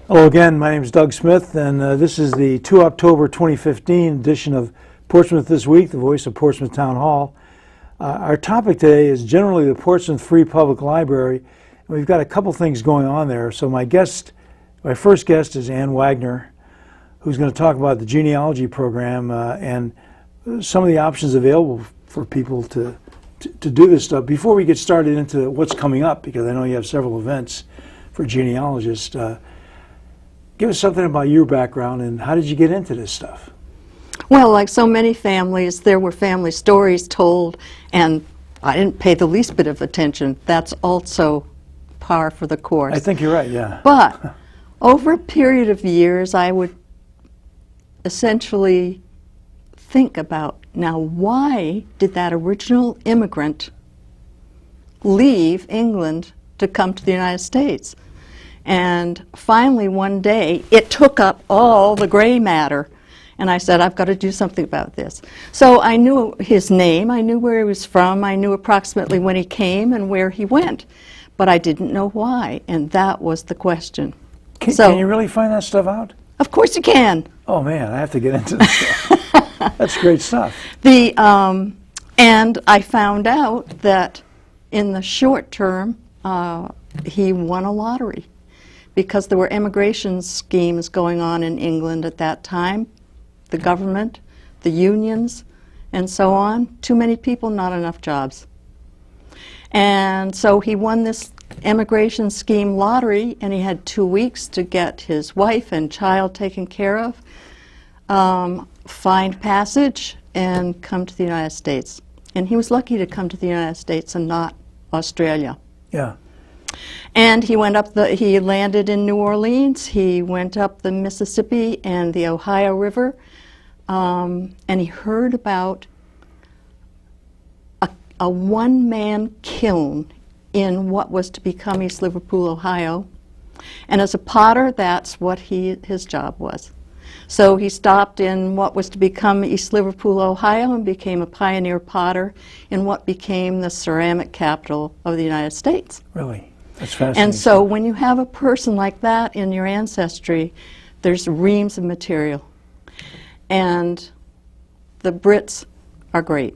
Hello again, my name is Doug Smith, and this is the 2 October 2015 edition of Portsmouth This Week, the voice of Portsmouth Town Hall. Our topic today is generally the Portsmouth Free Public Library, and we've got a couple things going on there. So my first guest is Ann Wagner, who's going to talk about the genealogy program and some of the options available for people to do this stuff. Before we get started into what's coming up, because I know you have several events for genealogists, give us something about your background and how did you get into this stuff? Well, like so many families, there were family stories told, and I didn't pay the least bit of attention. That's also par for the course. I think you're right, yeah. But over a period of years, I would essentially think about, now why did that original immigrant leave England to come to the United States? And finally, one day, it took up all the gray matter. And I said, I've got to do something about this. So I knew his name, I knew where he was from, I knew approximately when he came and where he went. But I didn't know why, and that was the question. Can you really find that stuff out? Of course you can. Oh man, I have to get into this stuff. That's great stuff. And I found out that in the short term, he won a lottery, because there were immigration schemes going on in England at that time, the government, the unions, and so on. Too many people, not enough jobs. And so he won this immigration scheme lottery, and he had 2 weeks to get his wife and child taken care of, find passage, and come to the United States. And he was lucky to come to the United States and not Australia. Yeah. And he landed in New Orleans, he went up the Mississippi and the Ohio River, and he heard about a one-man kiln in what was to become East Liverpool, Ohio. And as a potter, that's what his job was. So he stopped in what was to become East Liverpool, Ohio, and became a pioneer potter in what became the ceramic capital of the United States. Really? That's fascinating. And so when you have a person like that in your ancestry, there's reams of material. And the Brits are great.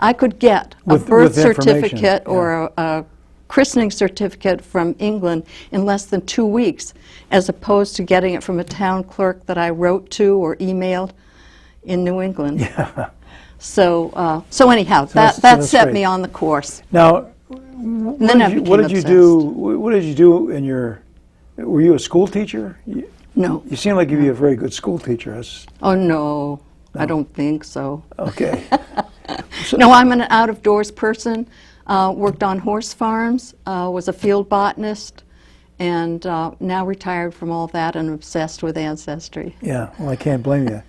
I could get a birth certificate or a christening certificate from England in less than 2 weeks, as opposed to getting it from a town clerk that I wrote to or emailed in New England. Yeah. So anyhow, that set me on the course. Now, what did you do in your? Were you a school teacher? No. You seem like you'd be a very good school teacher. Oh no, I don't think so. Okay. No, I'm an out-of-doors person. Worked on horse farms. Was a field botanist, and now retired from all that and obsessed with Ancestry. Yeah. Well, I can't blame you.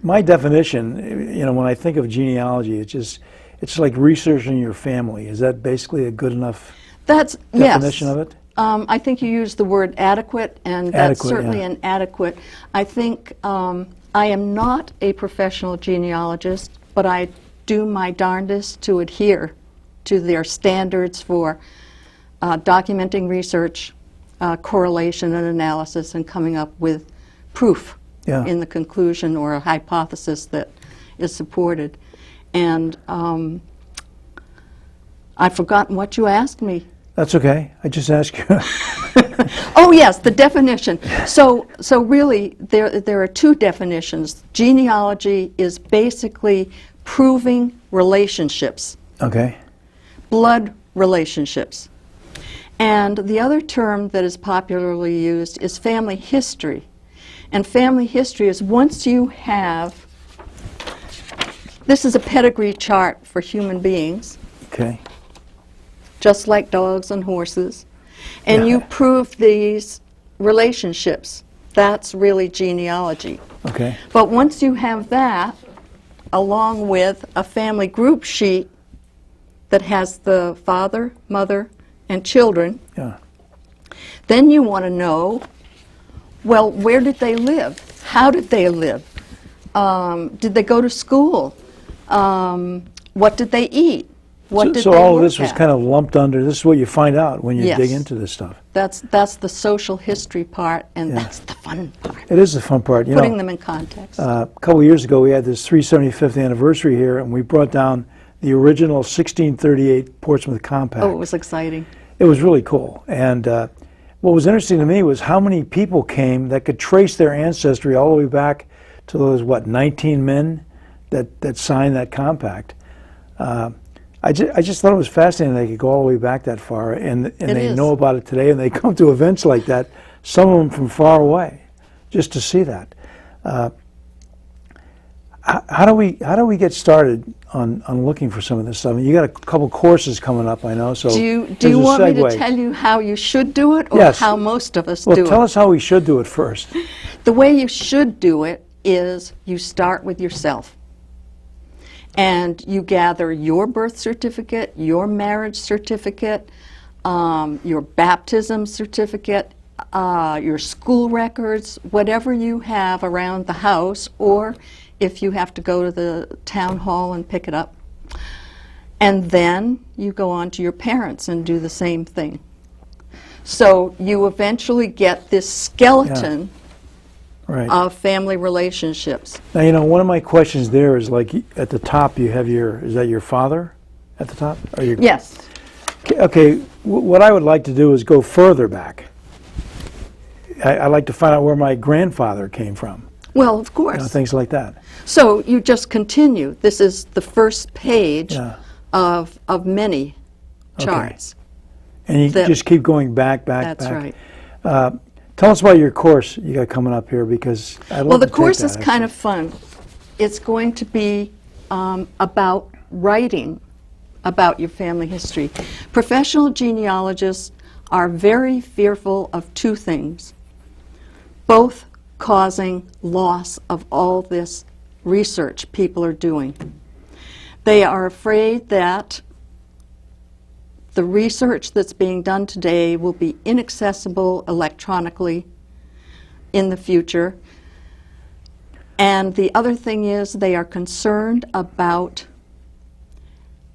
My definition, when I think of genealogy, it's like researching your family. Is that basically a good enough definition of it? I think you used the word adequate, and that's certainly an adequate. I think I am not a professional genealogist, but I do my darndest to adhere to their standards for documenting research, correlation and analysis, and coming up with proof in the conclusion or a hypothesis that is supported. And I've forgotten what you asked me. That's okay. I just asked you. Oh yes, the definition. So really, there are two definitions. Genealogy is basically proving relationships. Okay. Blood relationships. And the other term that is popularly used is family history. And family history is once you have, this is a pedigree chart for human beings. Okay. Just like dogs and horses. And you prove these relationships. That's really genealogy. Okay. But once you have that, along with a family group sheet that has the father, mother, and children, then you want to know, well, where did they live? How did they live? Did they go to school? What did they eat? What did So they all of work this was at? kind of lumped under, this is what you find out when you Yes. dig into this stuff. That's the social history part, and Yeah. that's the fun part. It is the fun part. You Putting know, them in context. a couple of years ago, we had this 375th anniversary here, and we brought down the original 1638 Portsmouth Compact. Oh, it was exciting. It was really cool. And what was interesting to me was how many people came that could trace their ancestry all the way back to those, 19 men that signed that compact. I just thought it was fascinating they could go all the way back that far, and they is. know about it today, and they come to events like that, some of them from far away, just to see that. How do we get started on looking for some of this stuff? I mean, you got a couple courses coming up, I know. So Do here's you a want me to segue. tell you how you should do it, or Yes. how most of us Well, do tell it? us how we should do it first. The way you should do it is you start with yourself. And you gather your birth certificate, your marriage certificate, your baptism certificate, your school records, whatever you have around the house, or if you have to go to the town hall and pick it up. And then you go on to your parents and do the same thing. So you eventually get this skeleton Right. of family relationships. Now, you know, one of my questions there is, like, at the top you have is that your father at the top? Or your, Yes. Okay, what I would like to do is go further back. I'd like to find out where my grandfather came from, Well, of course. things like that. So you just continue. This is the first page Yeah. of many charts. And you That- just keep going back. That's back. right. Tell us about your course you got coming up here, because I'd love Well, the to take course that, is kind of fun. It's going to be about writing about your family history. Professional genealogists are very fearful of two things, both causing loss of all this research people are doing. They are afraid that the research that's being done today will be inaccessible electronically in the future. And the other thing is they are concerned about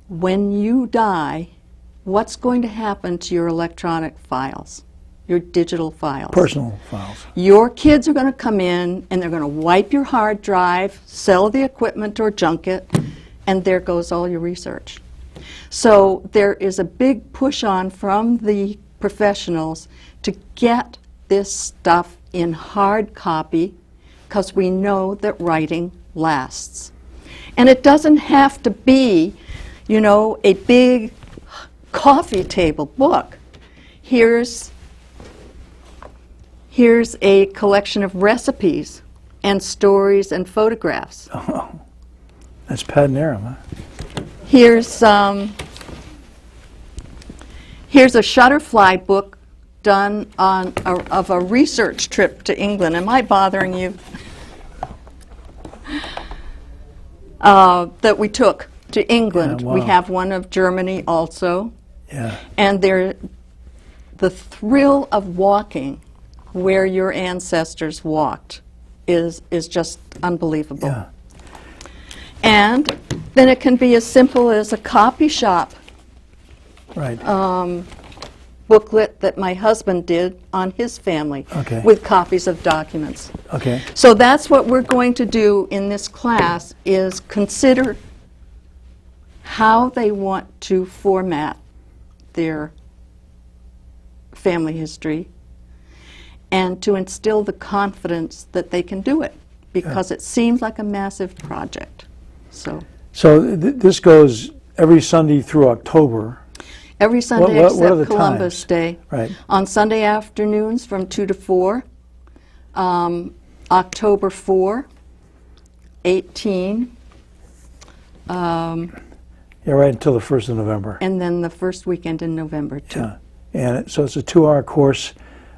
when you die, what's going to happen to your electronic files, your digital files. personal files. Your kids are going to come in and they're going to wipe your hard drive, sell the equipment or junk it, and there goes all your research. So there is a big push on from the professionals to get this stuff in hard copy, because we know that writing lasts. And it doesn't have to be, you know, a big coffee table book. Here's a collection of recipes and stories and photographs. That's Pat and Aram, huh? Here's a Shutterfly book done of a research trip to England. Am I bothering you? That we took to England. Yeah, wow. We have one of Germany also. Yeah. And the thrill of walking where your ancestors walked is just unbelievable. Yeah. And then it can be as simple as a copy shop Right. booklet that my husband did on his family Okay. with copies of documents. Okay. So that's what we're going to do in this class, is consider how they want to format their family history and to instill the confidence that they can do it, because it seems like a massive project. So this goes every Sunday through October. every Sunday what are the except Columbus times? Day. Right. On Sunday afternoons from 2 to 4. October 4, 18, Yeah, right until the 1st of November. and then the first weekend in November, too. Yeah. And so it's a 2-hour course.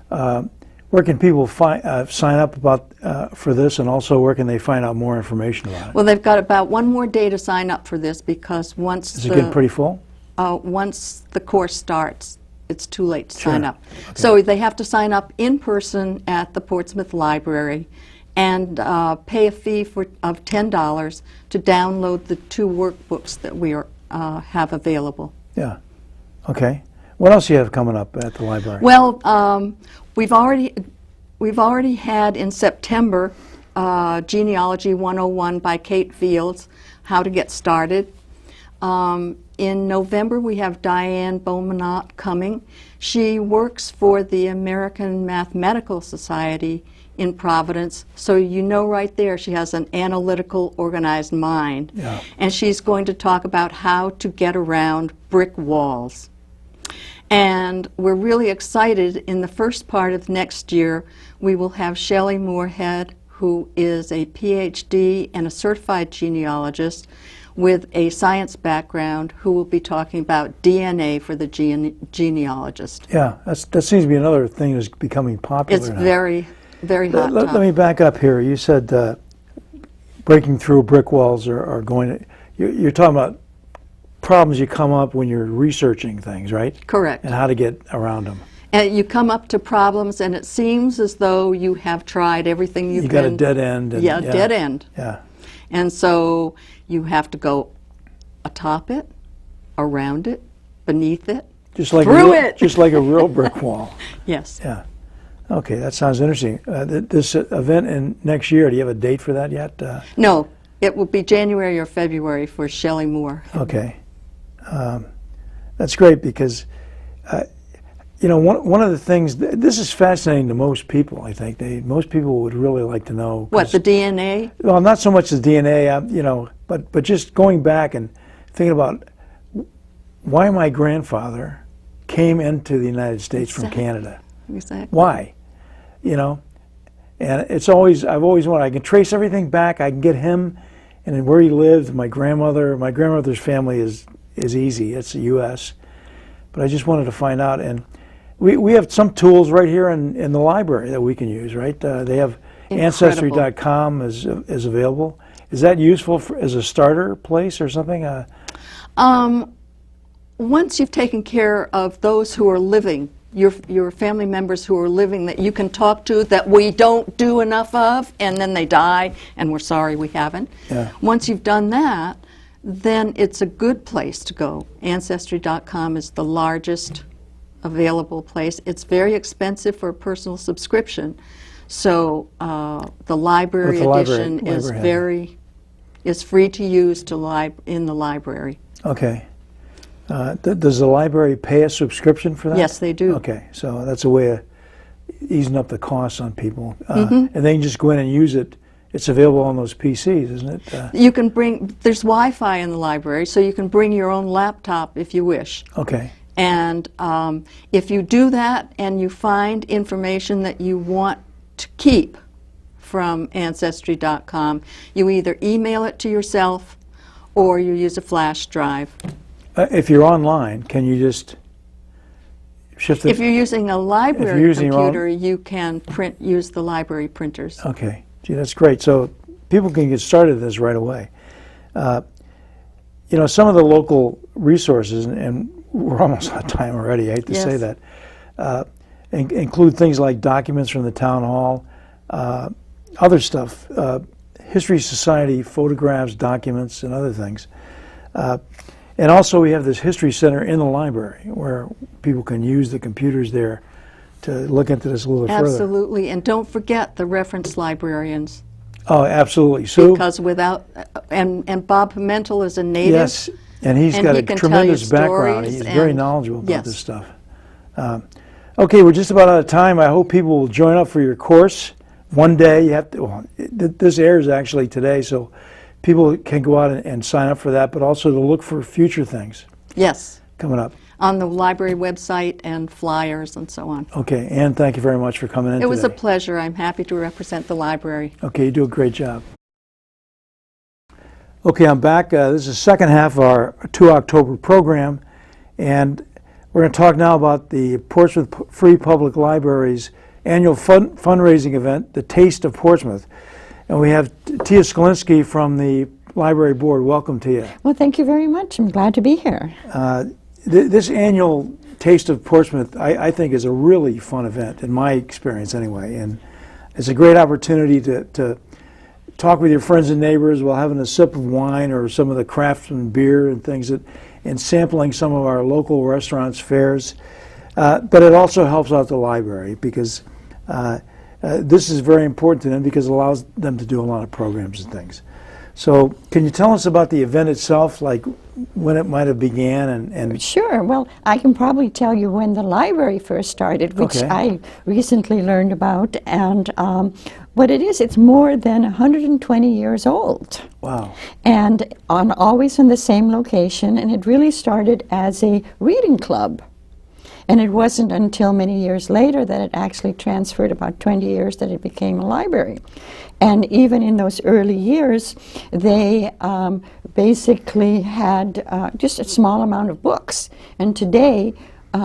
Where can people sign up for this, and also where can they find out more information about it? Well, they've got about one more day to sign up for this, because Is it getting pretty full? once the course starts, it's too late to sign Sure. up. So they have to sign up in person at the Portsmouth Library and pay a fee of $10 to download the 2 workbooks that we are have available. Yeah. Okay. What else do you have coming up at the library? Well, we've already had in September Genealogy 101 by Kate Fields, How to Get Started. In November, we have Diane Beaumonat coming. She works for the American Mathematical Society in Providence, so you know right there she has an analytical, organized mind. Yeah. And she's going to talk about how to get around brick walls. And we're really excited. In the first part of next year, we will have Shelley Moorhead, who is a PhD and a certified genealogist with a science background, who will be talking about DNA for the genealogist. Yeah, that seems to be another thing that's becoming popular It's now. very, very hot Let topic. me back up here. You said breaking through brick walls are going to... You're talking about problems you come up when you're researching things, right? Correct. And how to get around them. And you come up to problems, and it seems as though you have tried everything You got a dead end. And, Yeah, dead end. Yeah. And so you have to go atop it, around it, beneath it, Just like through a real, it. Just like a real brick wall. Yes. Yeah. Okay, that sounds interesting. This event in next year, do you have a date for that yet? No, it will be January or February for Shelley Moore. Okay. That's great because, you know, one of the things, this is fascinating to most people, I think. Most people would really like to know. What, the DNA? Well, not so much the DNA, you know, but just going back and thinking about why my grandfather came into the United States from Canada. Exactly. Why? You know? And I've always wanted, I can trace everything back, I can get him and where he lived, my grandmother's family is easy, it's the U.S. But I just wanted to find out, and we have some tools right here in the library that we can use, right? They have Incredible. Ancestry.com is available. Is that useful as a starter place or something? Once you've taken care of those who are living, your family members who are living that you can talk to, that we don't do enough of, and then they die, and we're sorry we haven't. Yeah. Once you've done that, then it's a good place to go. Ancestry.com is the largest available place. It's very expensive for a personal subscription, so the library edition is free to use in the library. Okay. Does the library pay a subscription for that? Yes, they do. Okay, so that's a way of easing up the costs on people. And they can just go in and use it. It's available on those PCs, isn't it? You can there's Wi-Fi in the library, so you can bring your own laptop if you wish. Okay. And if you do that and you find information that you want to keep from Ancestry.com, you either email it to yourself or you use a flash drive. If you're online, can you just shift it? If you're using a library using your own- computer, you can use the library printers. Okay. Gee, that's great. So people can get started with this right away. You know, some of the local resources, and we're almost out of time already, I hate to say Yes. that, include things like documents from the town hall, other stuff, History Society photographs, documents, and other things. And also we have this History Center in the library where people can use the computers there to look into this a little further. Absolutely, and don't forget the reference librarians. Oh, absolutely. Sue? Because without, and Bob Pimentel is a native. Yes, and he's and got he a can tremendous tell you background. stories He's very and- knowledgeable about yes. this stuff. Okay, we're just about out of time. I hope people will join up for your course. One day you have to, well, this airs actually today, so people can go out and sign up for that, but also to look for future things Yes, coming up. on the library website and flyers and so on. Okay, Ann, thank you very much for coming in It was a today. pleasure. I'm happy to represent the library. Okay, you do a great job. Okay, I'm back. This is the second half of our 2 October program, and we're going to talk now about the Portsmouth Free Public Library's annual fundraising event, The Taste of Portsmouth. And we have Tia Skalinsky from the library board. Welcome, Tia. Well, thank you very much. I'm glad to be here. This annual Taste of Portsmouth, I think, is a really fun event, in my experience anyway. And it's a great opportunity to talk with your friends and neighbors while having a sip of wine or some of the craftsman beer and things that, and sampling some of our local restaurants, fairs. But it also helps out the library because this is very important to them because it allows them to do a lot of programs and things. So can you tell us about the event itself, like when it might have began? And Sure. Well, I can probably tell you when the library first started, which Okay. I recently learned about. And what it is, it's more than 120 years old. Wow. And always in the same location. And it really started as a reading club. And it wasn't until many years later that it actually transferred, about 20 years, that it became a library. And even in those early years, they basically had just a small amount of books. And today,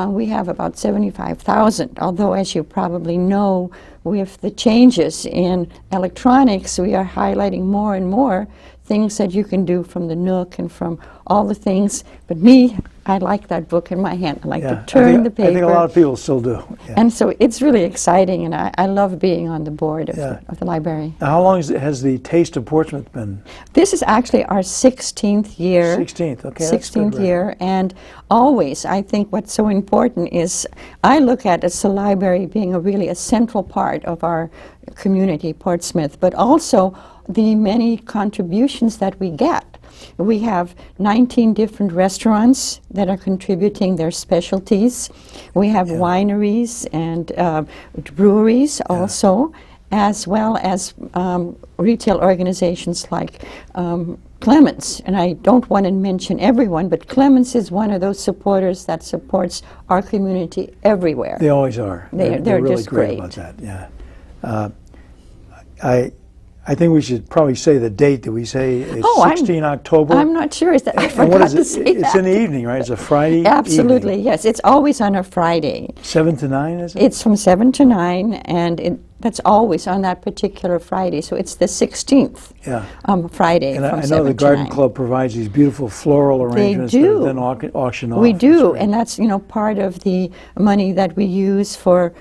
we have about 75,000, although as you probably know, with the changes in electronics, we are highlighting more and more things that you can do from the Nook and from all the things. But me, I like that book in my hand. I like to turn the paper. I think a lot of people still do. Yeah. And so it's really exciting, and I love being on the board of, of the library. Now, how long has the Taste of Portsmouth been? This is actually our 16th year. 16th, okay. That's good, 16th year, and always, I think what's so important is I look at the library being really a central part of our community, Portsmouth, but also the many contributions that we get. We have 19 different restaurants that are contributing their specialties. We have wineries and breweries also, as well as retail organizations like Clements. And I don't want to mention everyone, but Clements is one of those supporters that supports our community everywhere. They always are. They're really just great great about that, yeah. I think we should probably say the date. Did we say it's 16 October? I'm not sure. Is that, I And forgot what is to it? say It's that. in the evening, right? It's a Friday Absolutely, evening. yes. It's always on a Friday. 7 to 9, is it? It's from 7 to 9, and that's always on that particular Friday. So it's the 16th Friday And from I 7 know the to Garden 9. Club provides these beautiful floral arrangements do. that are then auctioned off. We It's do, great. and that's part of the money that we use for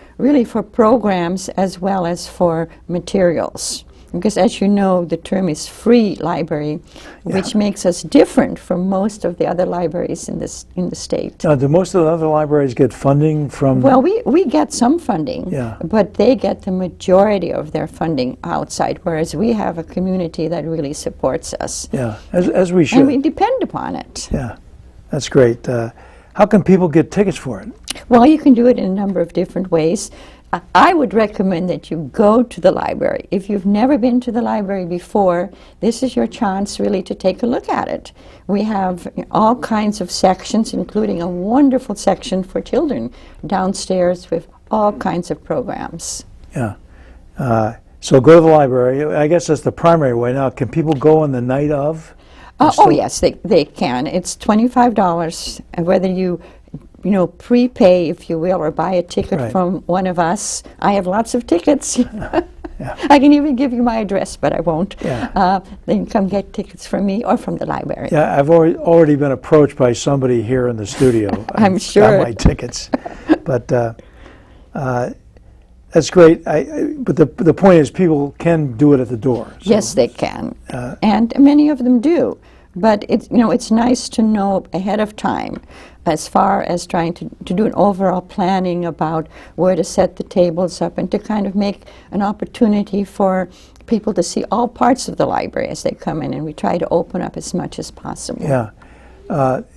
programs as well as for materials. Because as you know, the term is free library, which makes us different from most of the other libraries in the state. Now, do most of the other libraries get funding from? Well, we get some funding, Yeah. but they get the majority of their funding outside, whereas we have a community that really supports us. Yeah, as we should. And we depend upon it. Yeah, that's great. How can people get tickets for it? Well, you can do it in a number of different ways. I would recommend that you go to the library. If you've never been to the library before, this is your chance really to take a look at it. We have all kinds of sections, including a wonderful section for children downstairs with all kinds of programs. Yeah. So go to the library. I guess that's the primary way. Now, can people go on the night of? Oh, yes, they can. It's $25, whether you prepay, if you will, or buy a ticket from one of us. I have lots of tickets. I can even give you my address, but I won't. Yeah. They can come get tickets from me or from the library. Yeah, I've already been approached by somebody here in the studio. I'm sure. Got my tickets. But that's great. But the point is people can do it at the door. So. Yes, they can. And many of them do. But it's nice to know ahead of time as far as trying to do an overall planning about where to set the tables up and to kind of make an opportunity for people to see all parts of the library as they come in, and we try to open up as much as possible. Yeah.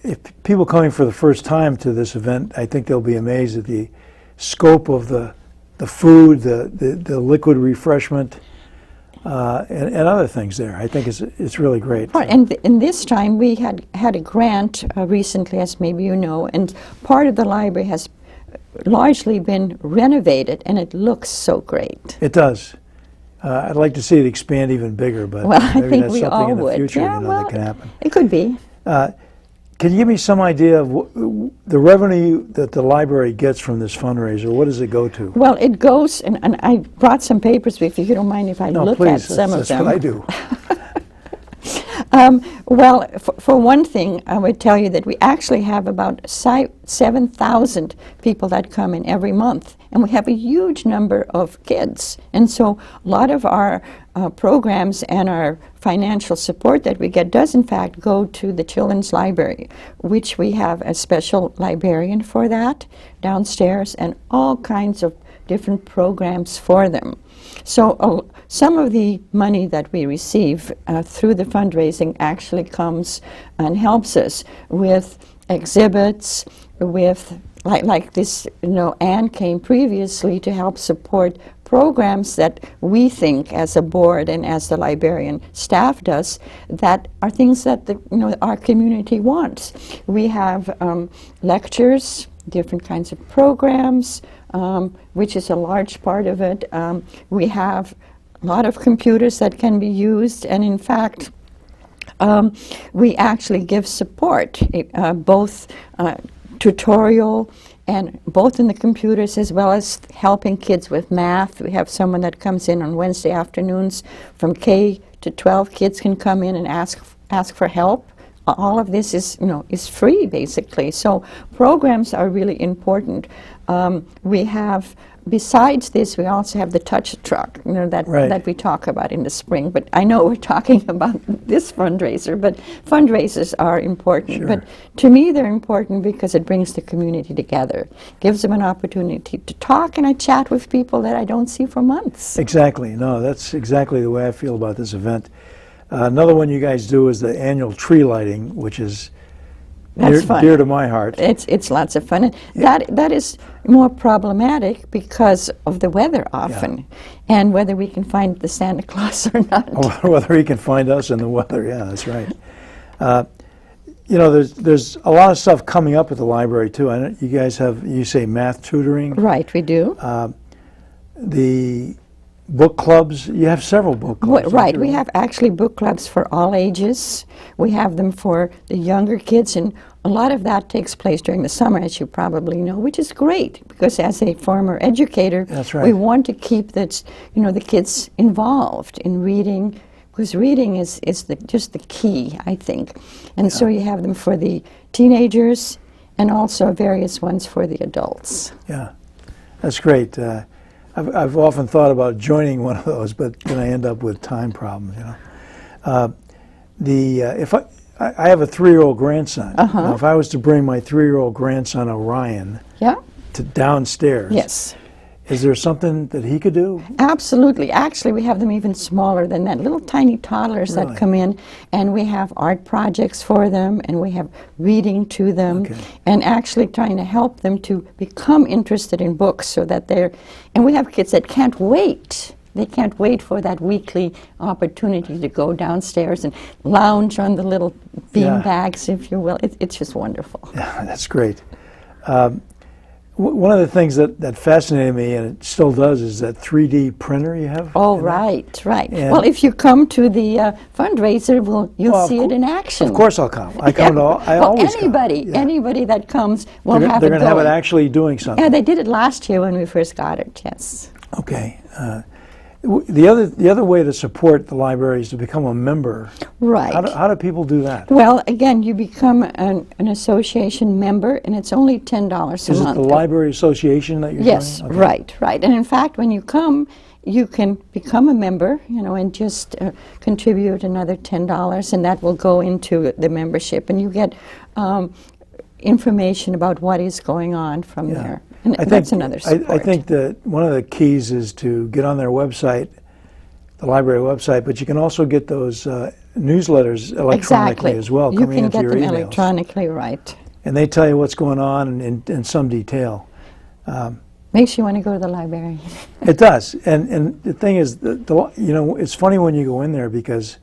If people coming for the first time to this event, I think they'll be amazed at the scope of the food, the liquid refreshment, and other things there. I think it's really great. Right, and this time we had a grant recently, as maybe you know, and part of the library has largely been renovated, and it looks so great. It does. I'd like to see it expand even bigger, but Well, I maybe think that's we something all in the would. future Yeah, that can happen. It could be. Can you give me some idea of the revenue that the library gets from this fundraiser? What does it go to? Well, it goes, and I brought some papers if you don't mind if I No, look please. at some of That's them. what I do. Well, for one thing, I would tell you that we actually have about 7,000 people that come in every month, and we have a huge number of kids. And so a lot of our programs and our financial support that we get does in fact go to the children's library, which we have a special librarian for that downstairs, and all kinds of different programs for them. So some of the money that we receive through the fundraising actually comes and helps us with exhibits, with like this, Anne came previously to help support programs that we think as a board and as the librarian staff does that are things that our community wants. We have lectures, different kinds of programs, which is a large part of it. We have a lot of computers that can be used, and in fact, we actually give support, both tutorial and both in the computers as well as helping kids with math. We have someone that comes in on Wednesday afternoons from K to 12. Kids can come in and ask for help. All of this is free, basically. So programs are really important. We have, besides this, we also have the touch truck, that we talk about in the spring. But I know we're talking about this fundraiser, but fundraisers are important. Sure. But to me, they're important because it brings the community together, gives them an opportunity to talk and chat with people that I don't see for months. Exactly. No, that's exactly the way I feel about this event. Another one you guys do is the annual tree lighting, which is dear to my heart. It's lots of fun. And that is more problematic because of the weather often, and whether we can find the Santa Claus or not. Whether he can find us in the weather, yeah, that's right. There's a lot of stuff coming up at the library too. I know you guys you say math tutoring. Right, we do. The book clubs, you have several book clubs. Right, we have actually book clubs for all ages. We have them for the younger kids, and a lot of that takes place during the summer, as you probably know, which is great, because as a former educator, that's right, we want to keep the kids involved in reading, because reading is just the key, I think. And so you have them for the teenagers and also various ones for the adults. Yeah, that's great. I've often thought about joining one of those, but then I end up with time problems. If I have a 3-year-old grandson. Now, if I was to bring my 3-year-old grandson Orion to downstairs, yes, is there something that he could do? Absolutely. Actually, we have them even smaller than that, little tiny toddlers that come in, and we have art projects for them, and we have reading to them, and actually trying to help them to become interested in books so that and we have kids that can't wait. They can't wait for that weekly opportunity to go downstairs and lounge on the little bean bags, if you will. It's just wonderful. Yeah, that's great. One of the things that fascinated me, and it still does, is that 3D printer you have. Oh, right. And well, if you come to the fundraiser, you'll see it in action. Of course I'll come. I come to all, I always anybody, come. Anybody that comes will have it going. They're going to have it actually doing something. Yeah, they did it last year when we first got it, yes. Okay. The other way to support the library is to become a member. Right. How do people do that? Well, again, you become an association member, and it's only $10 a month. Is it the Library Association that you're Yes, joining? Okay. right. And in fact, when you come, you can become a member, and just contribute another $10, and that will go into the membership, and you get information about what is going on from there. And that's another support. I think that one of the keys is to get on their website, the library website, but you can also get those newsletters electronically as well, coming into your emails. You can get them electronically, right. And they tell you what's going on in some detail. Makes you want to go to the library. It does. And the thing is, it's funny when you go in there because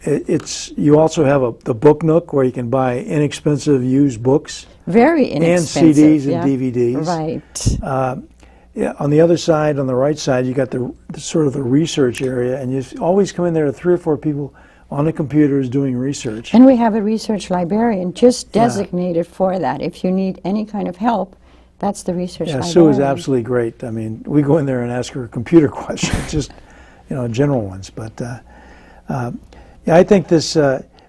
you also have the book nook where you can buy inexpensive used books. Very inexpensive. And CDs and DVDs. Right. On the other side, on the right side, you got the sort of the research area, and you always come in there with 3 or 4 people on the computers doing research. And we have a research librarian just designated for that. If you need any kind of help, that's the research librarian. Sue is absolutely great. I mean, we go in there and ask her computer questions, just general ones. But Yeah, I think this,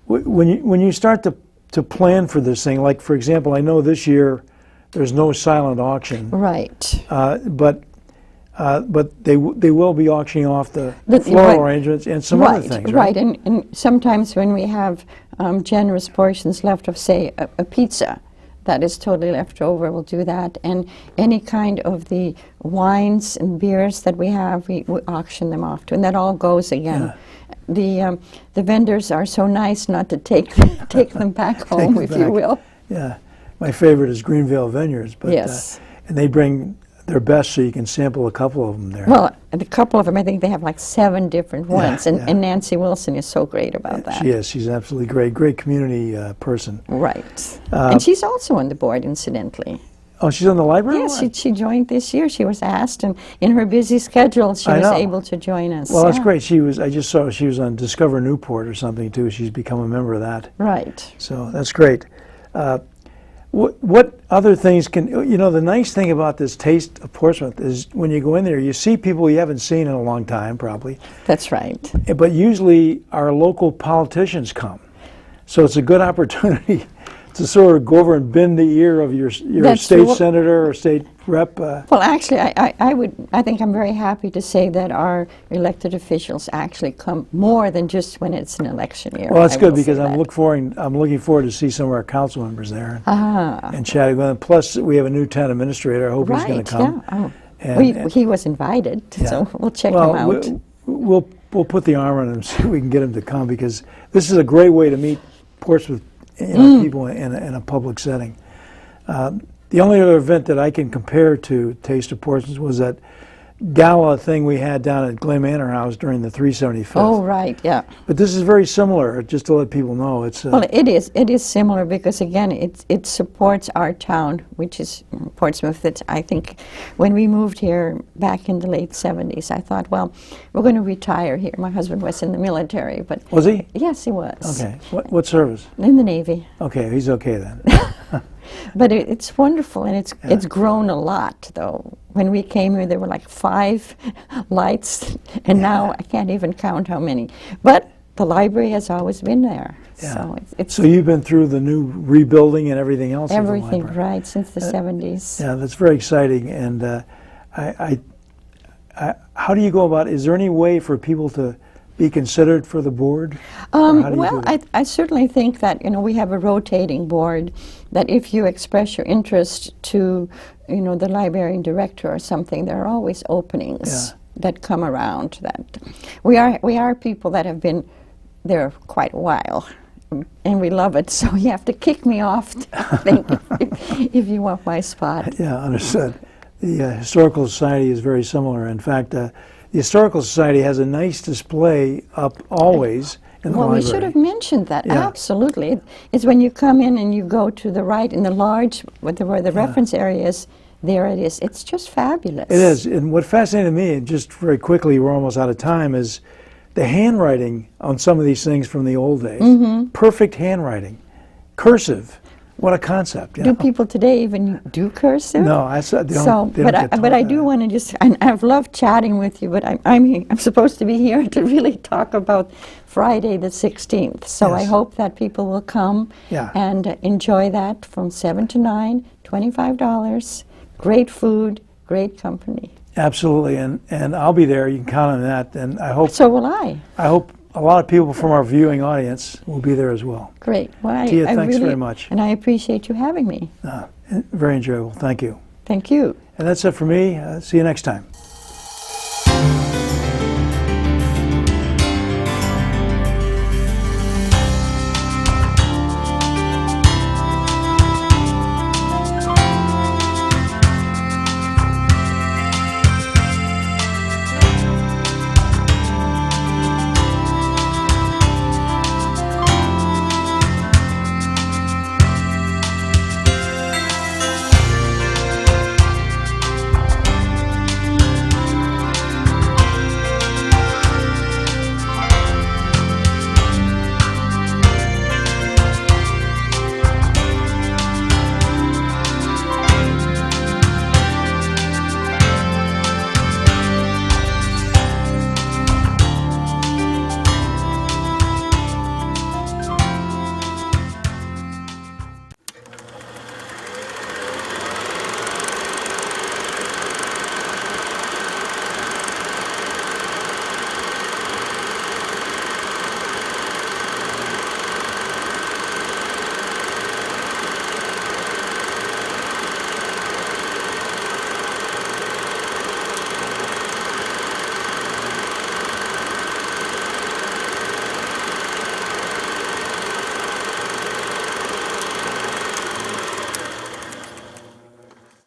when you start to plan for this thing, like for example, I know this year there's no silent auction, Right. but they will be auctioning off the floral right. arrangements and some other things, right? Right, and sometimes when we have generous portions left of, say, a pizza that is totally left over, we'll do that. And any kind of the wines and beers that we have, we auction them off too, and that all goes again. Yeah. The vendors are so nice not to take them back home, them if back. you will. Yeah, my favorite is Greenvale Vineyards, but Yes. and they bring their best, so you can sample a couple of them there. Well, and a couple of them, I think they have like 7 different ones, yeah. and Nancy Wilson is so great about that. She is. She's absolutely great community person. Right. And she's also on the board, incidentally. Oh, she's on the library? Yes, she joined this year. She was asked, and in her busy schedule, she I was know. able to join us. Well, that's Yeah. great. I just saw she was on Discover Newport or something too. She's become a member of that. Right. So that's great. What other things the nice thing about this Taste of Portsmouth is when you go in there, you see people you haven't seen in a long time, probably. That's right. But usually our local politicians come. So it's a good opportunity to sort of go over and bend the ear of your That's state true. senator or state rep. Well, actually, I think I'm very happy to say that our elected officials actually come more than just when it's an election year. Well, that's I good will say because that. I'm looking forward to see some of our council members there Ah, and chatting with them. Plus, we have a new town administrator. I hope he's going right, to come. yeah. Oh. And- He was invited, Yeah. so we'll check Well, him out. we'll put the arm on him and see if we can get him to come because this is a great way to meet Portsmouth people in a public setting. The only other event that I can compare to Taste of Portsmouth was that gala thing we had down at Glen Manor House during the 375th. Oh, right, yeah. But this is very similar, just to let people know. It's Well, it is similar because again, it supports our town, which is Portsmouth. That I think when we moved here back in the late 70s, I thought, well, we're going to retire here. My husband was in the military, but was he? yes, he was. Okay. What service? In the Navy. Okay, he's okay then. But it's wonderful, and it's grown a lot, though. When we came here, there were like 5 lights, and now I can't even count how many. But the library has always been there. Yeah. So it's So you've been through the new rebuilding and everything else of the everything, library. right, since the 70s. Yeah, that's very exciting. And how do you go about? Is there any way for people to be considered for the board? Or how do you Well, do that? I certainly think that we have a rotating board. That if you express your interest to the librarian director or something, there are always openings that come around. That we are people that have been there quite a while, and we love it. So you have to kick me off, I think, if you want my spot. Yeah, understood. The Historical Society is very similar. In fact, the Historical Society has a nice display up always in the Well, library. we should have mentioned that. Yeah. Absolutely. It's when you come in and you go to the right in the large, where the reference area is, there it is. It's just fabulous. It is. And what fascinated me, and just very quickly, we're almost out of time, is the handwriting on some of these things from the old days. Mm-hmm. Perfect handwriting. Cursive. What a concept. You Do know? people today even do cursive? No, they don't, So, they don't get taught but I that. do want to just, and I've loved chatting with you, but I'm supposed to be here to really talk about Friday the 16th. So I Yes. hope that people will come Yeah. and enjoy that from 7 to 9, $25, great food, great company. Absolutely, and I'll be there. You can count on that. And I hope So will I. a lot of people from our viewing audience will be there as well. Great. Well, Tia, I thanks really, very much. And I appreciate you having me. Very enjoyable. Thank you. Thank you. And that's it for me. See you next time.